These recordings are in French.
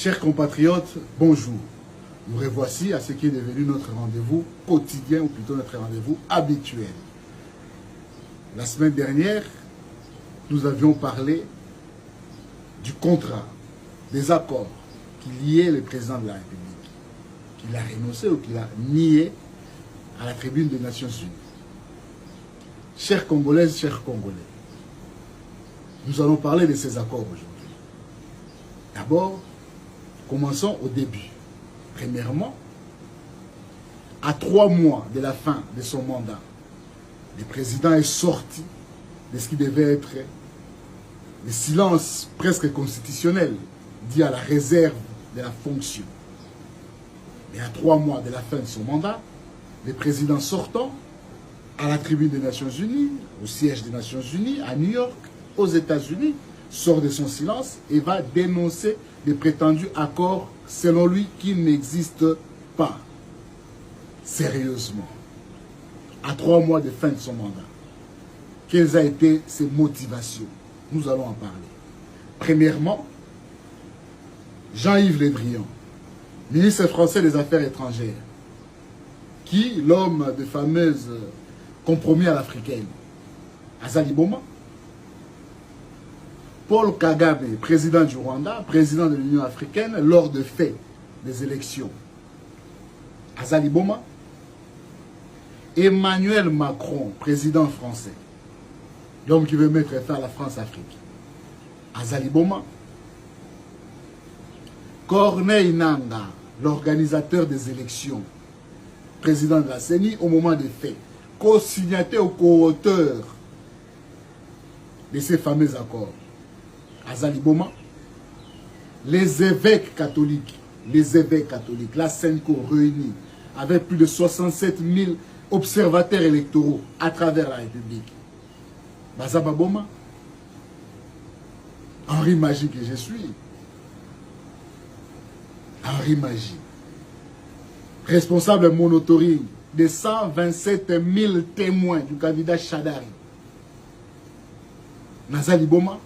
Chers compatriotes, bonjour. Nous revoici à ce qui est devenu notre rendez-vous quotidien, ou plutôt notre rendez-vous habituel. La semaine dernière, nous avions parlé du contrat, des accords qui liaient le président de la République, qu'il a renoncé ou qu'il a nié à la tribune des Nations Unies. Chers Congolaises, chers Congolais, nous allons parler de ces accords aujourd'hui. D'abord, commençons au début. Premièrement, à 3 mois de la fin de son mandat, le président est sorti de ce qui devait être le silence presque constitutionnel dit à la réserve de la fonction. Mais à 3 mois de la fin de son mandat, le président sortant à la tribune des Nations Unies, au siège des Nations Unies, à New York, aux États-Unis, sort de son silence et va dénoncer les prétendus accords, selon lui, qui n'existent pas. Sérieusement. À 3 mois de fin de son mandat. Quelles ont été ses motivations? Nous allons en parler. Premièrement, Jean-Yves Le Drian, ministre français des Affaires étrangères, qui, l'homme de fameuses compromis à l'africaine, Azali Boma, Paul Kagame, président du Rwanda, président de l'Union africaine, lors de faits des élections, Azali Boma, Emmanuel Macron, président français, l'homme qui veut mettre fin à la France-Afrique, Azali Boma, Corneille Nangaa, l'organisateur des élections, président de la CENI au moment des faits, co-signataire ou co-auteur de ces fameux accords, Azali Boma, les évêques catholiques, la Senko réunis, avec plus de 67 000 observateurs électoraux à travers la République. Bazaba Boma, Henri Magie que je suis, Henri Magie, responsable monitoring de 127 000 témoins du candidat Chadari. Nazali Boma,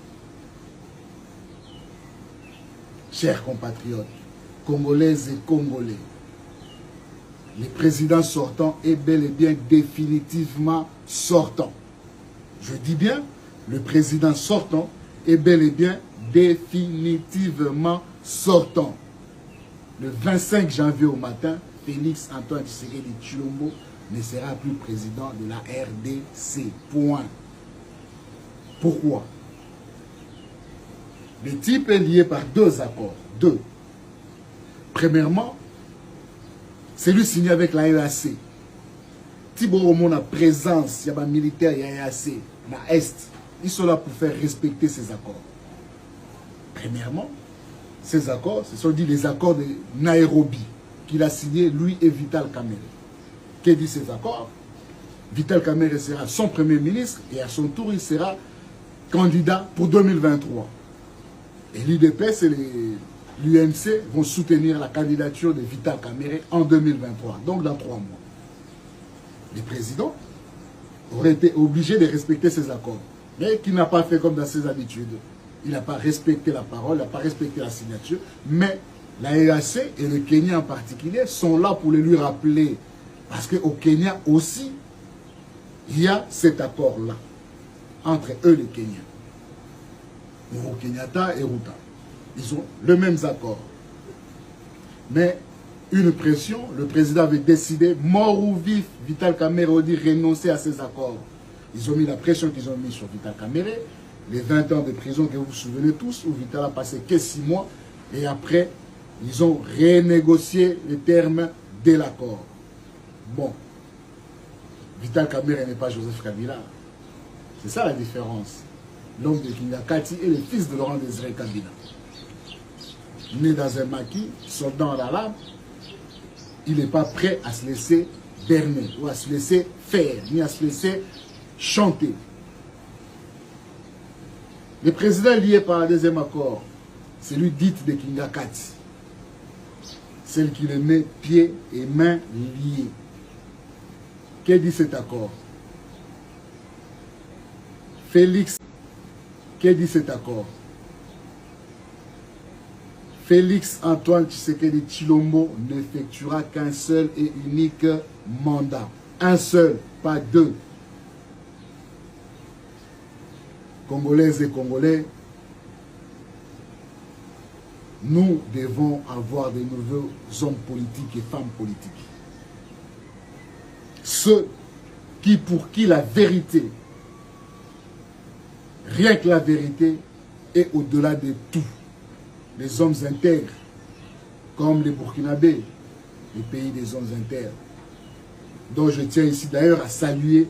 chers compatriotes, Congolaises et Congolais, le président sortant est bel et bien définitivement sortant. Je dis bien, le président sortant est bel et bien définitivement sortant. Le 25 janvier au matin, Félix Antoine Tshisekedi Tshilombo ne sera plus président de la RDC. Point. Pourquoi? Le type est lié par 2 accords. 2. Premièrement, c'est lui signé avec la EAC. Thibaut Romon a présence, il y a des militaires, il y a EAC, dans l'Est. Ils sont là pour faire respecter ces accords. Premièrement, ces accords, ce sont dit les accords de Nairobi, qu'il a signé lui et Vital Kamerhe. Qu'est dit ces accords? Vital Kamerhe sera son premier ministre et à son tour, il sera candidat pour 2023. Et l'UDPS et l'UMC vont soutenir la candidature de Vital Kamerhe en 2023, donc dans 3 mois. Le président aurait été obligé de respecter ces accords, mais qu'il n'a pas fait comme dans ses habitudes. Il n'a pas respecté la parole, il n'a pas respecté la signature, mais la EAC et le Kenya en particulier sont là pour le lui rappeler. Parce qu'au Kenya aussi, il y a cet accord-là, entre eux les Kenyans. Uhuru Kenyatta et Ruta. Ils ont le même accord. Mais une pression, le président avait décidé, mort ou vif, Vital Kamerhe dit renoncer à ces accords. Ils ont mis la pression qu'ils ont mis sur Vital Kamerhe, les 20 ans de prison que vous vous souvenez tous, où Vital a passé que 6 mois, et après, ils ont renégocié les termes de l'accord. Bon, Vital Kamerhe n'est pas Joseph Kabila. C'est ça la différence. L'homme de Kingakati est le fils de Laurent Désiré Kabila. Né dans un maquis, soldat en arabe, il n'est pas prêt à se laisser berner, ou à se laisser faire, ni à se laisser chanter. Le président lié par un 2e accord, c'est lui dit de Kingakati. Celle qui le met pieds et mains liés. Que dit cet accord? Félix, que dit cet accord? Félix Antoine Tshisekedi Tshilombo n'effectuera qu'un seul et unique mandat. Un seul, pas deux. Congolaises et Congolais, nous devons avoir de nouveaux hommes politiques et femmes politiques. Ceux pour qui la vérité, rien que la vérité, est au-delà de tout. Les hommes intègres, comme les Burkinabés, les pays des hommes intègres, dont je tiens ici d'ailleurs à saluer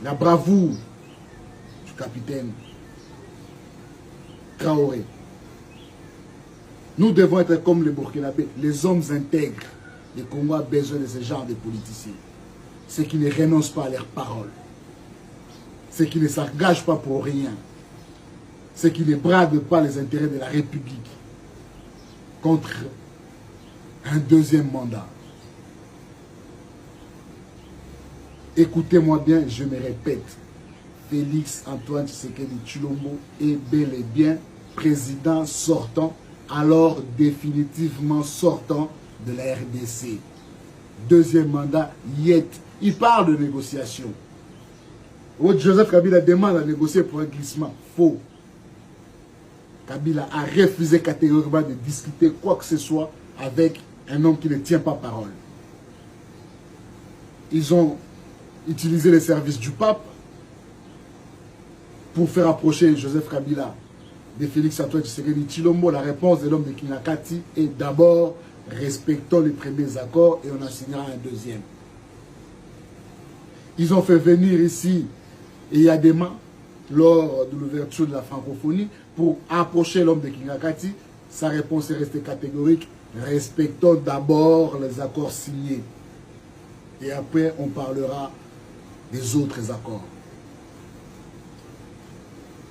la bravoure du capitaine Traoré. Nous devons être comme les Burkinabés, les hommes intègres. Le Congo a besoin de ce genre de politiciens. Ceux qui ne renoncent pas à leurs paroles. Ceux qui ne s'engagent pas pour rien. Ceux qui ne bradent pas les intérêts de la République contre un deuxième mandat. Écoutez-moi bien, je me répète. Félix Antoine Tshisekedi Tshilombo est bel et bien président sortant, alors définitivement sortant de la RDC. Deuxième mandat, Yet. Il parle de négociation. Joseph Kabila demande à négocier pour un glissement. Faux. Kabila a refusé catégoriquement de discuter quoi que ce soit avec un homme qui ne tient pas parole. Ils ont utilisé les services du pape pour faire approcher Joseph Kabila de Félix Antoine Tshisekedi Tshilombo. La réponse de l'homme de Kinakati est d'abord respectons les premiers accords et on en signera un deuxième. Ils ont fait venir ici Eyadema lors de l'ouverture de la francophonie pour approcher l'homme de Kinakati. Sa réponse est restée catégorique. Respectons d'abord les accords signés. Et après, on parlera des autres accords.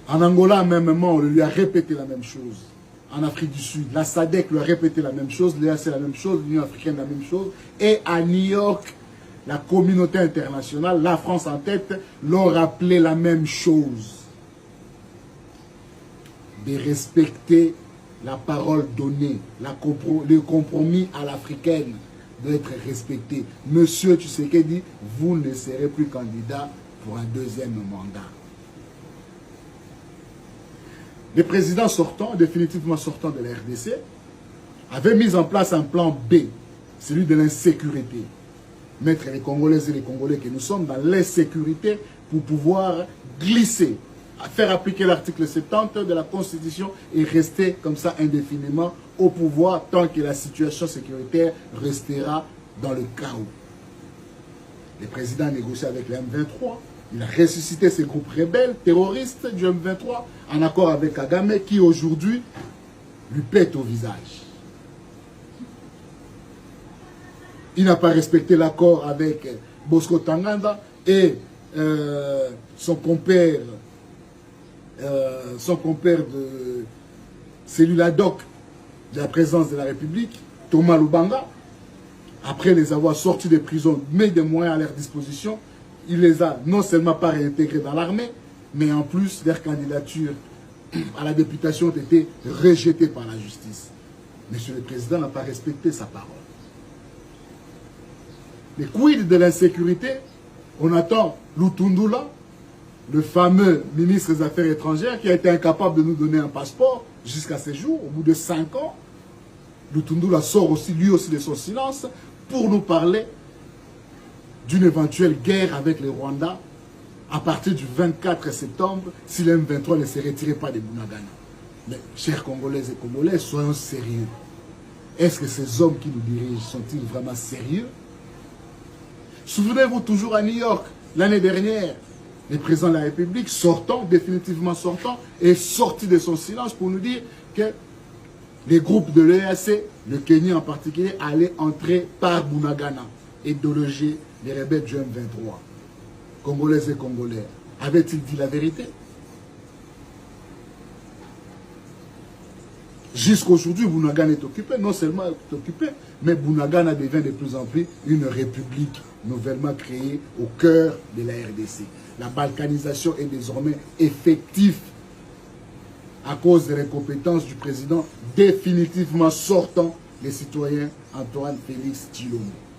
En Angola, à un même moment, on lui a répété la même chose. En Afrique du Sud, la SADC lui a répété la même chose, l'EAC la même chose, l'Union africaine la même chose. Et à New York, la communauté internationale, la France en tête, leur rappelé la même chose. De respecter la parole donnée, le compromis à l'africaine doit être respecté. Monsieur Tshisekedi, vous ne serez plus candidat pour un deuxième mandat. Les présidents sortants, définitivement sortants de la RDC, avaient mis en place un plan B, celui de l'insécurité. Mettre les Congolaises et les Congolais que nous sommes dans l'insécurité pour pouvoir glisser, faire appliquer l'article 70 de la Constitution et rester comme ça indéfiniment au pouvoir tant que la situation sécuritaire restera dans le chaos. Le président a négocié avec les M23. Il a ressuscité ces groupes rebelles, terroristes du M23, en accord avec Kagame, qui aujourd'hui lui pète au visage. Il n'a pas respecté l'accord avec Bosco Tanganda et son compère de cellule ad hoc de la présidence de la République, Thomas Lubanga. Après les avoir sortis des prisons, mis des moyens à leur disposition, il les a non seulement pas réintégrés dans l'armée, mais en plus, leur candidature à la députation ont été rejetées par la justice. Monsieur le Président n'a pas respecté sa parole. Les quid de l'insécurité, on attend Lutundula, le fameux ministre des Affaires étrangères, qui a été incapable de nous donner un passeport jusqu'à ce jour, au bout de 5 ans. Lutundula sort aussi, lui aussi, de son silence pour nous parler d'une éventuelle guerre avec le Rwanda à partir du 24 septembre si le M23 ne se retirait pas de Bunagana. Mais, chers Congolaises et Congolais, soyons sérieux. Est-ce que ces hommes qui nous dirigent sont-ils vraiment sérieux? Souvenez-vous toujours à New York, l'année dernière, le président de la République, définitivement sortant, est sorti de son silence pour nous dire que les groupes de l'EAC, le Kenya en particulier, allaient entrer par Bunagana et déloger les rebelles du M23. Congolaises et Congolais, avaient-ils dit la vérité? Jusqu'aujourd'hui, Bunagana est occupé, non seulement est occupé, mais Bunagana devient de plus en plus une république nouvellement créée au cœur de la RDC. La balkanisation est désormais effective. à cause de l'incompétence du président définitivement sortant, le citoyen Antoine Félix Tshilombo.